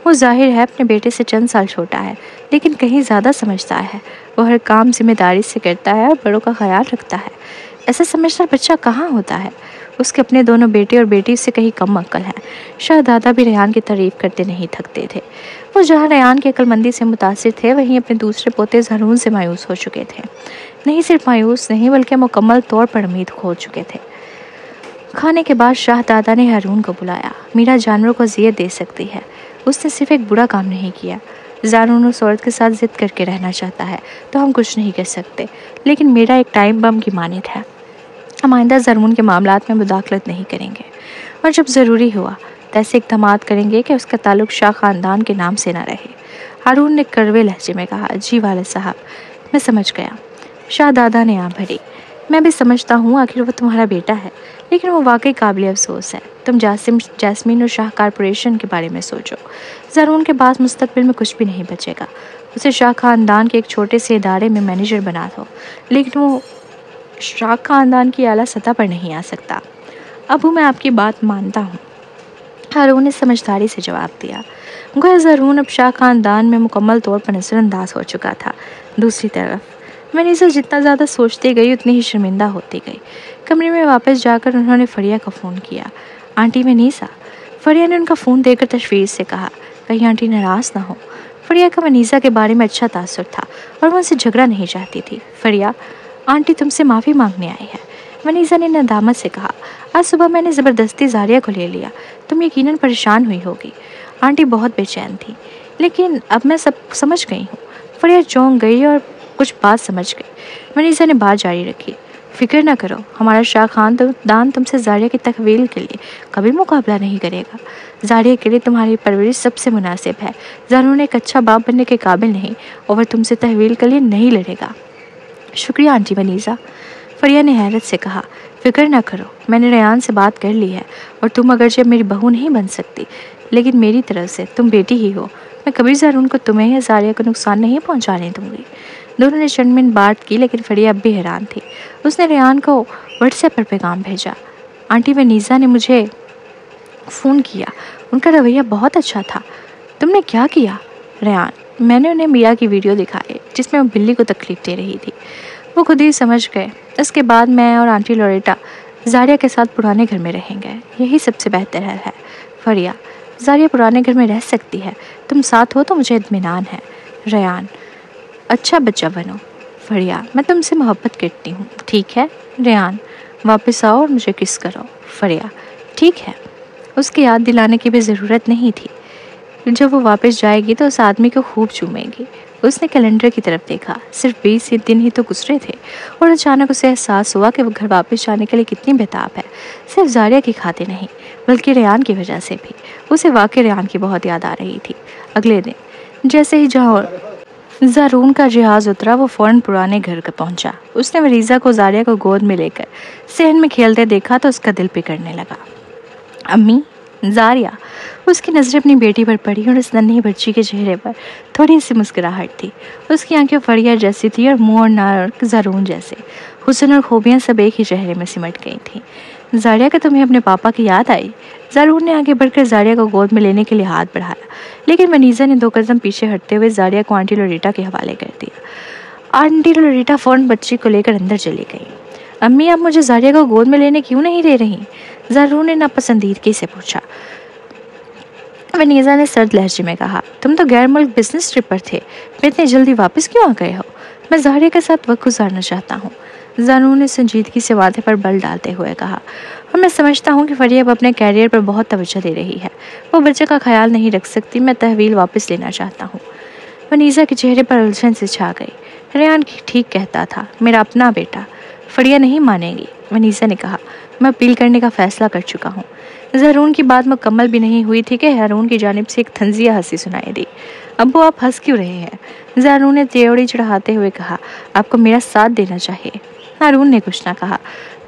वो जाहिर है अपने बेटे से चंद साल छोटा है, लेकिन कहीं ज़्यादा समझदार है। वो हर काम जिम्मेदारी से करता है और बड़ों का ख्याल रखता है। ऐसा समझदार बच्चा कहाँ होता है? उसके अपने दोनों बेटे और बेटी से कहीं कम अक्ल हैं। शाहजादा भी रेहान की तारीफ़ करते नहीं थकते थे। वो जहाँ रेहान की अक्लमंदी से मुतासिर थे, वहीं अपने दूसरे पोते ज़रून से मायूस हो चुके थे। नहीं सिर्फ मायूस नहीं, बल्कि मुकम्मल तौर पर उम्मीद खो चुके थे। खाने के बाद शाहजादा ने हारून को बुलाया। मीरा जानवरों को अज़ियत दे सकती है, उसने सिर्फ एक बुरा काम नहीं किया। ज़रून उस औरत के साथ ज़िद करके रहना चाहता है तो हम कुछ नहीं कर सकते, लेकिन मेरा एक टाइम बम की मानित है। हम आइंदा ज़रून के मामलात में मुदाखलत नहीं करेंगे, और जब ज़रूरी हुआ तो ऐसे इक़दाम करेंगे कि उसका ताल्लुक शाह ख़ानदान के नाम से ना रहे। हारून ने कड़वे लहजे में कहा, जी वाले साहब, मैं समझ गया। शाहजादा ने आँख भरी। मैं भी समझता हूँ, आखिर वो तुम्हारा बेटा है, लेकिन वो वाकई काबिल अफसोस है। तुम जैस्मीन और शाह कॉरपोरेशन के बारे में सोचो। ज़रून के पास मुस्तकबिल में कुछ भी नहीं बचेगा। उसे शाह ख़ानदान के एक छोटे से इदारे में मैनेजर बना दो, लेकिन वो शाह ख़ानदान की आला सतह पर नहीं आ सकता। अबू, मैं आपकी बात मानता हूँ, हारून ने समझदारी से जवाब दिया। गोया ज़रून अब शाह ख़ानदान में मुकम्मल तौर पर नज़रअंदाज हो चुका था। दूसरी तरफ वनीसा जितना ज़्यादा सोचती गई उतनी ही शर्मिंदा होती गई। कमरे में वापस जाकर उन्होंने फरिया का फ़ोन किया। आंटी वनीसा, फरिया ने उनका फ़ोन देकर तशवीश से कहा, कहीं आंटी नाराज़ ना हो। फरिया का वनीसा के बारे में अच्छा तासुर था और वो उनसे झगड़ा नहीं चाहती थी। फरिया, आंटी तुमसे माफ़ी मांगने आई है, वनीसा ने नदामत से कहा। आज सुबह मैंने ज़बरदस्ती ज़ारिया को ले लिया। तुम यकीनन परेशान हुई होगी। आंटी बहुत बेचैन थी, लेकिन अब मैं सब समझ गई हूँ। फरिया चौंक गई और कुछ बात समझ गई। वनीसा ने बात जारी रखी, फिक्र न करो, हमारा शाह ख़ानदान तुमसे ज़ारिया की तकवील के लिए कभी मुकाबला नहीं करेगा। ज़ारिया के लिए तुम्हारी परवरिश सबसे मुनासिब है। ज़रून एक अच्छा बाप बनने के काबिल नहीं और वह तुमसे तहवील के लिए नहीं लड़ेगा। शुक्रिया आंटी वनीसा, फरिया ने हैरत से कहा। फिक्र न करो, मैंने रेहान से बात कर ली है और तुम अगरचे मेरी बहू नहीं बन सकती, लेकिन मेरी तरफ से तुम बेटी ही हो। मैं कभी ज़रून को तुम्हें या ज़ारिया को नुकसान नहीं पहुँचाने दूँगी। दोनों ने चंद बात की, लेकिन फरिया अब भी हैरान थी। उसने रेहान को व्हाट्सएप पर पैगाम भेजा। आंटी वनीसा ने मुझे फ़ोन किया, उनका रवैया बहुत अच्छा था। तुमने क्या किया? रेहान, मैंने उन्हें मीरा की वीडियो दिखाई जिसमें वो बिल्ली को तकलीफ़ दे रही थी। वो खुद ही समझ गए। इसके बाद मैं और आंटी लोरेटा जारिया के साथ पुराने घर में रहेंगे, यही सबसे बेहतर है। फरिया, जारिया पुराने घर में रह सकती है, तुम साथ हो तो मुझे इत्मीनान है। रेयान, अच्छा बच्चा बनो। फरिया, मैं तुमसे मोहब्बत करती हूँ, ठीक है। रेयान, वापस आओ और मुझे किस करो। फरिया, ठीक है। उसकी याद दिलाने की भी ज़रूरत नहीं थी। जब वो वापस जाएगी तो उस आदमी को खूब चूमेगी। उसने कैलेंडर की तरफ देखा, सिर्फ 20 दिन ही तो गुजरे थे और अचानक उसे एहसास हुआ कि वो घर वापस जाने के लिए कितनी बेताब है। सिर्फ जारिया की खातिर नहीं, बल्कि रेयान की वजह से भी। उसे वाकई रेयान की बहुत याद आ रही थी। अगले दिन जैसे ही ज़ारून का जहाज़ उतरा, वो फ़ौरन पुराने घर पर पहुंचा। उसने मरीज़ा को जारिया को गोद में लेकर सहन में खेलते देखा तो उसका दिल पिघलने लगा। अम्मी, जारिया। उसकी नज़रें अपनी बेटी पर पड़ी और उस नन्ही बच्ची के चेहरे पर थोड़ी सी मुस्कुराहट थी। उसकी आंखें फरिया जैसी थी और मुंह और नाक ज़ारून जैसे। हुस्न और खूबियाँ सब एक ही चेहरे में सिमट गई थीं। जारिया, का तुम्हें अपने पापा की याद आई? ज़ारून ने आगे बढ़कर जारिया को गोद में लेने के लिए हाथ बढ़ाया, लेकिन मनीज़ा ने 2 कदम पीछे हटते हुए जारिया को आंटी लोरेटा के हवाले कर दिया। आंटी लोरेटा फ़ौरन बच्ची को लेकर अंदर चली गई। अम्मी, आप मुझे जारिया को गोद में लेने क्यों नहीं दे रही? ज़ारून ने नापसंदीदगी से पूछा। वनीज़ा ने सर्द लहजे में कहा, तुम तो गैर मुल्क बिजनेस ट्रिप पर थे, फिर इतनी जल्दी वापस क्यों आ गए हो? मैं जारिया के साथ वक्त गुजारना चाहता हूँ, ज़ारून ने संजीदगी से माथे पर बल डालते हुए कहा। और मैं समझता हूँ कि फरिया अब अपने कैरियर पर बहुत तवज्जो दे रही है, वो बच्चे का ख्याल नहीं रख सकती। मैं तहवील वापस लेना चाहता हूँ। वनीज़ा के चेहरे पर उलझन से छा गई। रेयान ठीक कहता था, मेरा अपना बेटा। फरिया नहीं मानेगी, वनीज़ा ने कहा। मैं अपील करने का फैसला कर चुका हूँ। ज़ारून की बात मुकम्मल भी नहीं हुई थी कि हारून की जानिब से एक तंज़िया हंसी सुनाई दी। अब्बू, आप हंस क्यों रहे हैं? ज़ारून ने त्योड़ी चढ़ाते हुए कहा। आपको मेरा साथ देना चाहिए। हारून ने कुछ ना कहा,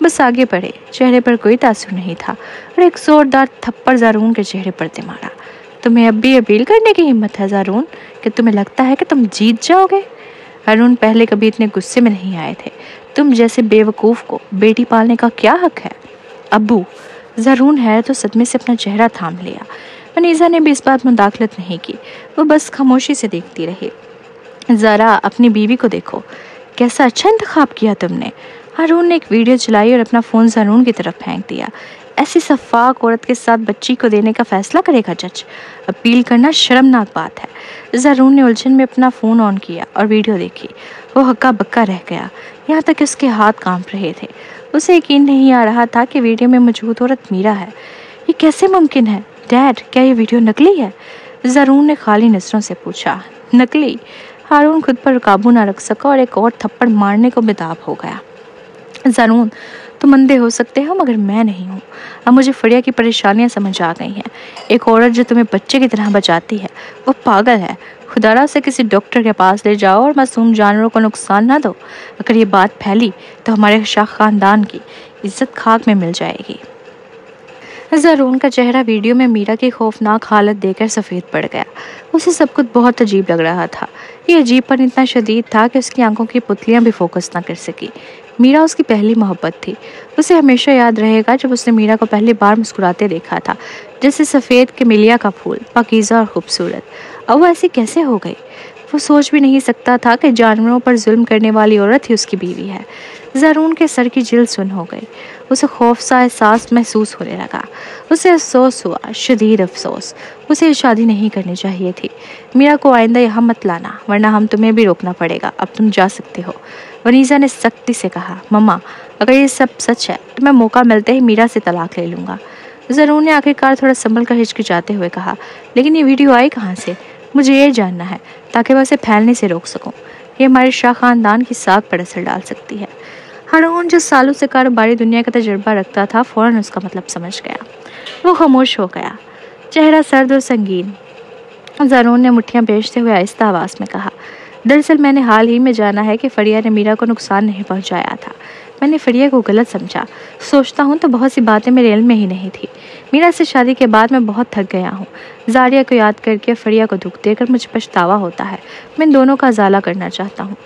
बस आगे बढ़े। चेहरे पर कोई तासुर नहीं था और एक जोरदार थप्पड़ ज़ारून के चेहरे पर दे मारा। तुम्हें अब भी अपील करने की हिम्मत है ज़ारून, कि तुम्हें लगता है कि तुम जीत जाओगे? हारून पहले कभी इतने गुस्से में नहीं आए थे। तुम जैसे बेवकूफ़ को बेटी पालने का क्या हक है? अब्बू, ज़ारून है तो सदमे से अपना चेहरा थाम लिया। वनीज़ा ने भी इस बात मुदाखलत नहीं की, वो बस खामोशी से देखती रही। ज़रा अपनी बीवी को देखो, कैसा अच्छा इंतखाब किया तुमने। हारून ने एक वीडियो चलाई और अपना फ़ोन ज़ारून की तरफ फेंक दिया। ऐसी सफ़ाक औरत के साथ बच्ची को देने का फैसला करेगा जज? अपील करना शर्मनाक बात है। ज़ारून ने उलझन में अपना फ़ोन ऑन किया और वीडियो देखी। वो हक्का बक्का रह गया, यहाँ तक कि उसके हाथ कांप रहे थे। उसे यकीन नहीं आ रहा था कि वीडियो में मौजूद औरत मीरा है। ये कैसे मुमकिन है? डैड, क्या ये वीडियो नकली है? ज़ारून ने खाली नज़रों से पूछा। नकली? हारून खुद पर काबू ना रख सका और एक और थप्पड़ मारने को बेताब हो गया। ज़ारून, तुम अंधे हो सकते हो मगर मैं नहीं हूँ। अब मुझे फरिया की परेशानियाँ समझ आ गई हैं। एक औरत जो तुम्हें बच्चे की तरह बचाती है वो पागल है। खुदारा उसे किसी डॉक्टर के पास ले जाओ और मासूम जानवरों को नुकसान ना दो। अगर ये बात फैली तो हमारे शाह खानदान की इज्जत खाक में मिल जाएगी। ज़ारून का चेहरा वीडियो में मीरा की खौफनाक हालत देखकर सफ़ेद पड़ गया। उसे सब कुछ बहुत अजीब लग रहा था। ये अजीबपन इतना शदीद था कि उसकी आंखों की पुतलियां भी फोकस ना कर सकी। मीरा उसकी पहली मोहब्बत थी। उसे हमेशा याद रहेगा जब उसने मीरा को पहली बार मुस्कुराते देखा था, जैसे सफ़ेद कैमेलिया का फूल, पाकीज़ा और खूबसूरत। अब वो ऐसी कैसे हो गई? वो सोच भी नहीं सकता था कि जानवरों पर जुल्म करने वाली औरत ही उसकी बीवी है। ज़ारून के सर की जिल्द सुन हो गई। उसे खौफ सा एहसास महसूस होने लगा। उसे अफसोस हुआ, शदीद अफसोस। उसे शादी नहीं करनी चाहिए थी। मीरा को आइंदा यहाँ मत लाना, वरना हम तुम्हें भी रोकना पड़ेगा। अब तुम जा सकते हो। वनीज़ा ने सख्ती से कहा। मम्मा, अगर ये सब सच है तो मैं मौका मिलते ही मीरा से तलाक ले लूँगा। ज़ारून ने आखिरकार थोड़ा संभल कर हिचकिचाते हुए कहा, लेकिन ये वीडियो आई कहाँ से? मुझे ये जानना है ताकि मैं उसे फैलने से रोक सकूं। ये हमारे शाह खानदान की साख पर असर डाल सकती है। हारून जो सालों से कारोबारी दुनिया का तजुर्बा रखता था, फ़ौरन उसका मतलब समझ गया। वो खामोश हो गया, चेहरा सर्द और संगीन। ज़ारून ने मुट्ठियाँ बेचते हुए आहिस्ता आवाज़ में कहा, दरअसल मैंने हाल ही में जाना है कि फरिया ने मीरा को नुकसान नहीं पहुंचाया था। मैंने फरिया को गलत समझा। सोचता हूँ तो बहुत सी बातें मेरे इल्म में ही नहीं थी। मीरा से शादी के बाद मैं बहुत थक गया हूँ। जारिया को याद करके फरिया को दुख देकर मुझे पछतावा होता है। मैं इन दोनों का उजाला करना चाहता हूँ।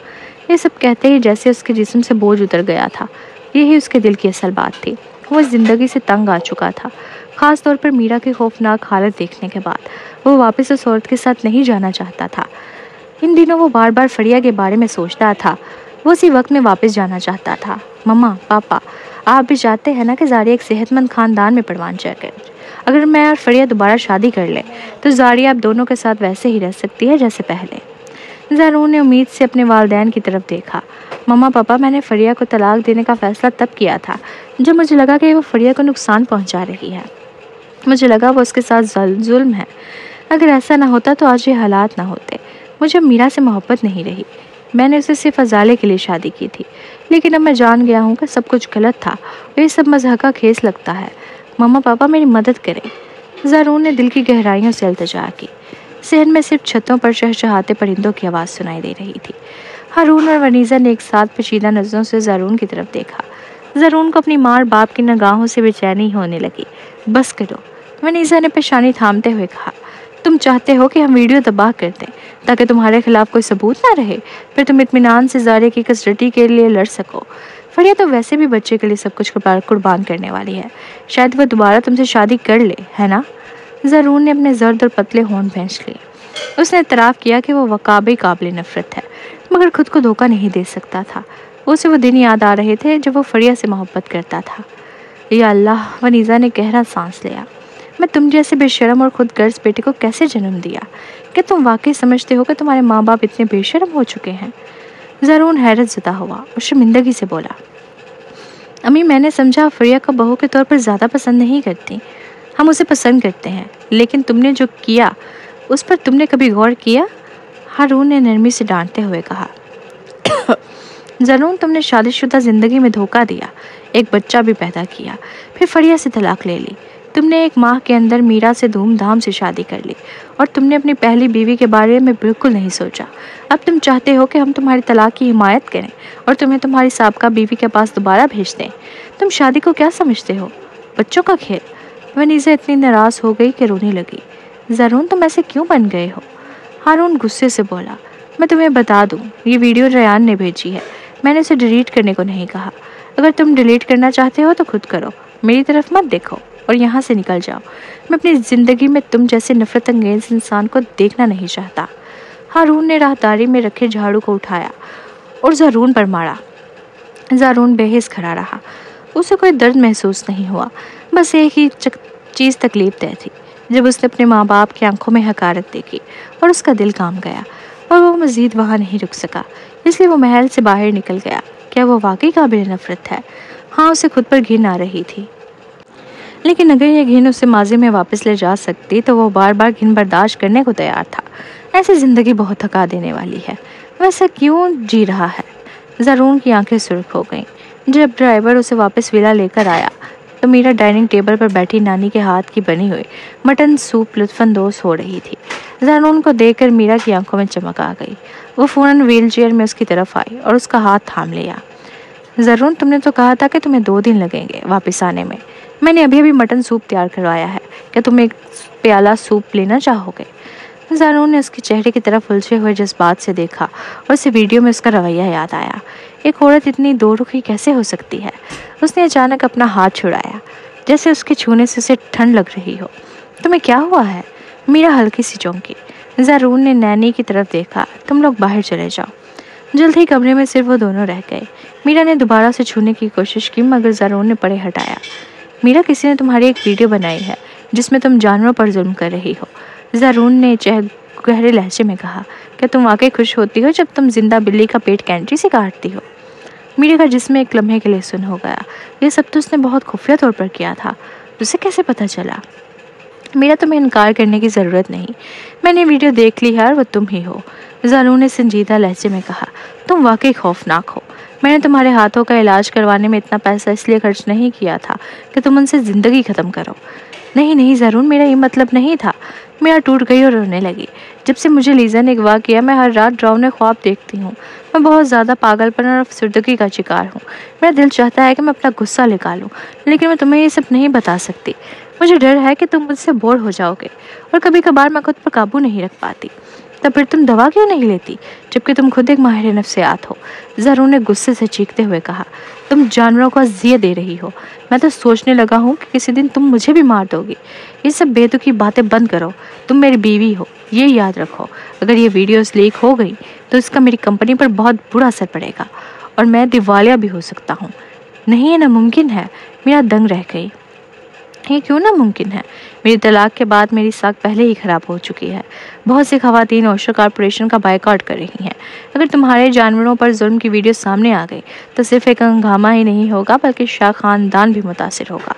ये सब कहते ही जैसे उसके जिस्म से बोझ उतर गया था। यही उसके दिल की असल बात थी। वो इस ज़िंदगी से तंग आ चुका था, ख़ास तौर पर मीरा की खौफनाक हालत देखने के बाद। वो वापस उस औरत के साथ नहीं जाना चाहता था। इन दिनों वो बार बार फरिया के बारे में सोचता था। वो उसी वक्त में वापस जाना चाहता था। मम्मा पापा, आप भी चाहते हैं ना कि ज़ारिया एक सेहतमंद खानदान में परवान चढ़े। अगर मैं और फरिया दोबारा शादी कर ले तो ज़ारिया आप दोनों के साथ वैसे ही रह सकती है जैसे पहले। ज़ारून ने उम्मीद से अपने वालिदैन की तरफ देखा। मम्मा पापा, मैंने फरिया को तलाक देने का फ़ैसला तब किया था जब मुझे लगा कि वो फरिया को नुकसान पहुंचा रही है। मुझे लगा वो उसके साथ जुल्म है। अगर ऐसा ना होता तो आज ये हालात ना होते। मुझे मीरा से मोहब्बत नहीं रही। मैंने उसे सिर्फ अजाले के लिए शादी की थी, लेकिन अब मैं जान गया हूँ कि सब कुछ गलत था और ये सब मज़हका खेस लगता है। मम्मा पापा, मेरी मदद करें। ज़ारून ने दिल की गहराइयों से इल्तिजा की। शहर में सिर्फ छतों पर चहचहाते परिंदों की आवाज़ सुनाई दे रही थी। हारून और वनीज़ा ने एक साथ पेचीदा नज़रों से ज़ारून की तरफ देखा। ज़ारून को अपनी माँ और बाप की निगाहों से बेचैनी होने लगी। बस करो, वनीज़ा ने पेशानी थामते हुए कहा। तुम चाहते हो कि हम वीडियो तबाह कर दें ताकि तुम्हारे खिलाफ कोई सबूत ना रहे, फिर तुम इत्मीनान से ज़ारिया की कस्टडी के लिए लड़ सको। फरिया तो वैसे भी बच्चे के लिए सब कुछ कुर्बान करने वाली है। शायद वह दोबारा तुमसे शादी कर ले, है ना? ज़ारून ने अपने जर्द और पतले होंठ भैंस लिए। उसने इतराफ़ किया कि वो वाकई काबिल नफ़रत है, मगर खुद को धोखा नहीं दे सकता था। उसे वो दिन याद आ रहे थे जब वो फरिया से मोहब्बत करता था। या अल्लाह, वनीज़ा ने गहरा सांस लिया। मैं तुम जैसे बेशरम और खुद गर्ज बेटे को कैसे जन्म दिया? क्या तुम वाकई समझते हो कि तुम्हारे माँ बाप इतने बेशरम हो चुके हैं? ज़ारून हैरत ज़दा हुआ और शर्मिंदगी से बोला, अम्मी, मैंने समझा फरिया को बहू के तौर पर ज़्यादा पसंद नहीं करती। हम उसे पसंद करते हैं, लेकिन तुमने जो किया उस पर तुमने कभी गौर किया? हारून ने नरमी से डांटते हुए कहा। ज़ारून, तुमने शादीशुदा ज़िंदगी में धोखा दिया, एक बच्चा भी पैदा किया, फिर फरिया से तलाक ले ली। तुमने एक माह के अंदर मीरा से धूमधाम से शादी कर ली और तुमने अपनी पहली बीवी के बारे में बिल्कुल नहीं सोचा। अब तुम चाहते हो कि हम तुम्हारी तलाक की हिमायत करें और तुम्हें तुम्हारी साबका बीवी के पास दोबारा भेज दें। तुम शादी को क्या समझते हो? बच्चों का खेल। वनीज़ा इतनी नाराज़ हो गई कि रोने लगी। ज़ारून, तुम ऐसे क्यों बन गए हो? हारून गुस्से से बोला, मैं तुम्हें बता दूँ, ये वीडियो रयान ने भेजी है। मैंने उसे डिलीट करने को नहीं कहा। अगर तुम डिलीट करना चाहते हो तो खुद करो, मेरी तरफ मत देखो और यहाँ से निकल जाओ। मैं अपनी ज़िंदगी में तुम जैसे नफरत अंगेज इंसान को देखना नहीं चाहता। हारून ने राहदारी में रखे झाड़ू को उठाया और ज़ारून पर मारा। ज़ारून बेहिस खड़ा रहा। उसे कोई दर्द महसूस नहीं हुआ, बस एक ही चीज़ तकलीफ दे थी। जब उसने अपने माँ बाप की आंखों में हकारत देखी और उसका दिल काम गया और वो मज़ीद वहाँ नहीं रुक सका, इसलिए वो महल से बाहर निकल गया। क्या वो वाकई काबिल नफरत है? हाँ, उसे खुद पर घिन आ रही थी, लेकिन अगर यह घिन उसे माजी में वापस ले जा सकती तो वो बार बार घिन बर्दाश्त करने को तैयार था। ऐसी ज़िंदगी बहुत थका देने वाली है। वैसा क्यों जी रहा है? ज़ारून की आंखें सुर्ख हो गईं। जब ड्राइवर उसे वापस विला लेकर आया तो मीरा डाइनिंग टेबल पर बैठी नानी के हाथ की बनी हुई मटन सूप लुत्फानंदोज़ हो रही थी। ज़ारून को देखकर मीरा की आंखों में चमक आ गई। वो फ़ौरन व्हील चेयर में उसकी तरफ आई और उसका हाथ थाम लिया। ज़ारून, तुमने तो कहा था कि तुम्हें 2 दिन लगेंगे वापस आने में। मैंने अभी अभी मटन सूप तैयार करवाया है। क्या तुम एक प्याला सूप लेना चाहोगे? ज़ारून ने उसके चेहरे की तरफ उलझे हुए जज्बात से देखा और उसे वीडियो में उसका रवैया याद आया। एक औरत इतनी दो रुखी कैसे हो सकती है? उसने अचानक अपना हाथ छुड़ाया, जैसे उसके छूने से उसे ठंड लग रही हो। तुम्हें क्या हुआ है? मीरा हल्की सी चौंकी। ज़ारून ने नैनी की तरफ देखा। तुम लोग बाहर चले जाओ। जल्द ही कमरे में सिर्फ वो दोनों रह गए। मीरा ने दोबारा से छूने की कोशिश की, मगर ज़ारून ने परे हटाया। मीरा, किसी ने तुम्हारी एक वीडियो बनाई है जिसमें तुम जानवरों पर जुल्म कर रही हो। ज़ारून ने गहरे लहजे में कहा। क्या तुम वाकई खुश होती हो जब तुम जिंदा बिल्ली का पेट कैंची से काटती हो? मीरा का जिस्म एक लम्हे के लिए सुन्न हो गया। ये सब तो उसने बहुत खुफिया तौर पर किया था। उसे कैसे पता चला? मेरा तुम्हें इनकार करने की ज़रूरत नहीं। मैंने वीडियो देख ली है और वो तुम ही हो। ज़ारून ने संजीदा लहजे में कहा। तुम वाकई खौफनाक हो। मैंने तुम्हारे हाथों का इलाज करवाने में इतना पैसा इसलिए खर्च नहीं किया था कि तुम उनसे ज़िंदगी ख़त्म करो। नहीं नहीं ज़ारून, मेरा ये मतलब नहीं था। मेरा टूट गई और रोने लगी। जब से मुझे लीज़ा ने अगवा किया, मैं हर रात डरावने ख्वाब देखती हूँ। मैं बहुत ज़्यादा पागलपन और अफसरदगी का शिकार हूँ। मेरा दिल चाहता है कि मैं अपना गुस्सा निकालूँ, लेकिन मैं तुम्हें ये सब नहीं बता सकती। मुझे डर है कि तुम मुझसे बोर हो जाओगे और कभी कभार मैं खुद पर काबू नहीं रख पाती। तब फिर तुम दवा क्यों नहीं लेती, जबकि तुम खुद एक माहिर नफ्सियात हो? ज़ारून ने गुस्से से चीखते हुए कहा। तुम जानवरों को अज़ियत दे रही हो। मैं तो सोचने लगा हूँ कि किसी दिन तुम मुझे भी मार दोगी। ये सब बेतुकी बातें बंद करो। तुम मेरी बीवी हो, ये याद रखो। अगर ये वीडियोस लीक हो गई तो इसका मेरी कंपनी पर बहुत बुरा असर पड़ेगा और मैं दिवालिया भी हो सकता हूँ। नहीं, ये नामुमकिन है। मीरा दंग रह गई। ये क्यों नामुमकिन है? मेरी तलाक के बाद मेरी साख पहले ही खराब हो चुकी है। बहुत सी खवातीन ओशो कॉरपोरेशन का बायकॉट कर रही हैं। अगर तुम्हारे जानवरों पर जुल्म की वीडियो सामने आ गई तो सिर्फ एक हंगामा ही नहीं होगा बल्कि शाह खानदान भी मुतासिर होगा।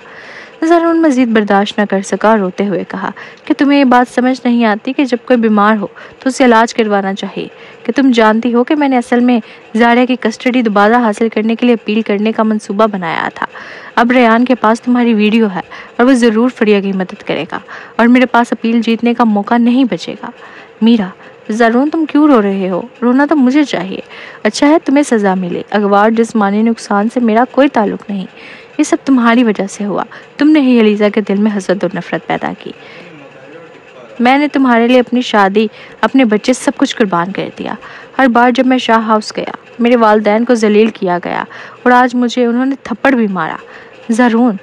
ज़रून मजीद बर्दाश्त न कर सका और रोते हुए कहा कि तुम्हें ये बात समझ नहीं आती कि जब कोई बीमार हो तो उसे इलाज करवाना चाहिए, कि तुम जानती हो कि मैंने असल में ज़ारिया की कस्टडी दोबारा हासिल करने के लिए अपील करने का मंसूबा बनाया था। अब रेयान के पास तुम्हारी वीडियो है और वो ज़रूर फरिया की मदद करेगा और मेरे पास अपील जीतने का मौका नहीं बचेगा। मीरा, ज़रून तुम क्यों रो रहे हो? रोना तो मुझे चाहिए। अच्छा है तुम्हें सज़ा मिले। अगवार जिस्मानी नुकसान से मेरा कोई ताल्लुक नहीं। ये सब तुम्हारी वजह से हुआ। तुमने ही अलीज़ा के दिल में हसद और नफरत पैदा की। मैंने तुम्हारे लिए अपनी शादी, अपने बच्चे, सब कुछ कुर्बान कर दिया। हर बार जब मैं शाह हाउस गया मेरे वालिदैन को जलील किया गया और आज मुझे उन्होंने थप्पड़ भी मारा। ज़रून,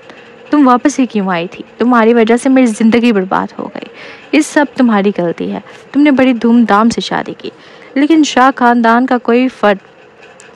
तुम वापस ही क्यों आई थी? तुम्हारी वजह से मेरी ज़िंदगी बर्बाद हो गई। इस सब तुम्हारी गलती है। तुमने बड़ी धूमधाम से शादी की लेकिन शाह खानदान का कोई फर्द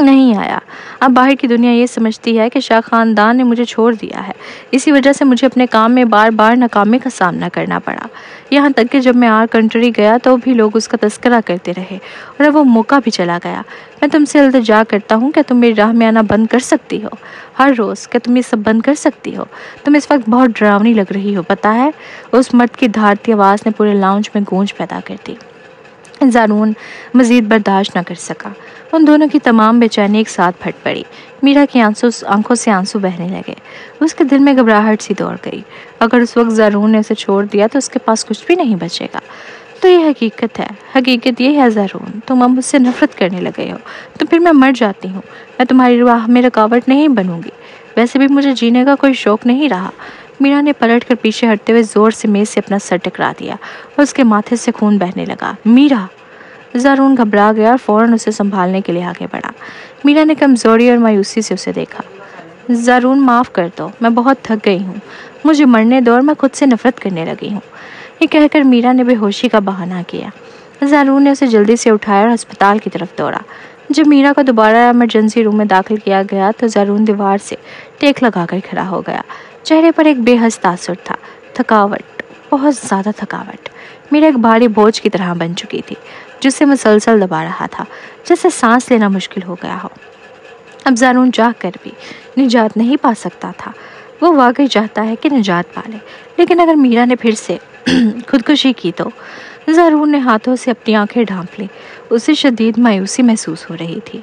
नहीं आया। अब बाहर की दुनिया ये समझती है कि शाह खानदान ने मुझे छोड़ दिया है। इसी वजह से मुझे अपने काम में बार बार नाकामी का सामना करना पड़ा। यहाँ तक कि जब मैं आर कंट्री गया तो भी लोग उसका तस्करा करते रहे और अब वो मौका भी चला गया। मैं तुमसे इल्तिजा करता हूँ कि तुम मेरी राह में आना बंद कर सकती हो हर रोज़। क्या तुम ये सब बंद कर सकती हो? तुम इस वक्त बहुत डरावनी लग रही हो, पता है? उस मर्द की धारती आवाज़ ने पूरे लाउंज में गूंज पैदा कर दी। ज़रून मज़ीद बर्दाश्त न कर सका। उन दोनों की तमाम बेचैनी एक साथ फट पड़ी। मीरा की आंखों से आंसू बहने लगे। उसके दिल में घबराहट सी दौड़ गई। अगर उस वक्त ज़रून ने उसे छोड़ दिया तो उसके पास कुछ भी नहीं बचेगा। तो ये हकीकत है। हकीकत ये है ज़रून, तुम अब मुझसे नफरत करने लगे हो। तो फिर मैं मर जाती हूँ। मैं तुम्हारी राह में रुकावट नहीं बनूंगी। वैसे भी मुझे जीने का कोई शौक़ नहीं रहा। मीरा ने पलट कर पीछे हटते हुए ज़ोर से मेज़ से अपना सर टकरा दिया और उसके माथे से खून बहने लगा। मीरा! ज़रून घबरा गया और फ़ौरन उसे संभालने के लिए आगे बढ़ा। मीरा ने कमज़ोरी और मायूसी से उसे देखा। ज़रून, माफ़ कर दो, मैं बहुत थक गई हूँ। मुझे मरने दो और मैं खुद से नफरत करने लगी हूँ। ये कहकर मीरा ने बेहोशी का बहाना किया। ज़रून ने उसे जल्दी से उठाया और अस्पताल की तरफ दौड़ा। जब मीरा को दोबारा इमरजेंसी रूम में दाखिल किया गया तो ज़रून दीवार से टेक लगाकर खड़ा हो गया। चेहरे पर एक बेहद तासुर था। थकावट, बहुत ज़्यादा थकावट। मीरा एक भारी बोझ की तरह बन चुकी थी जिसे मुसलसल दबा रहा था, जैसे सांस लेना मुश्किल हो गया हो। अब ज़रून चाह कर भी निजात नहीं पा सकता था। वो वाकई चाहता है कि निजात पाले, लेकिन अगर मीरा ने फिर से खुदकुशी की तो? ज़रून ने हाथों से अपनी आंखें ढांप ली। उसे शदीद मायूसी महसूस हो रही थी।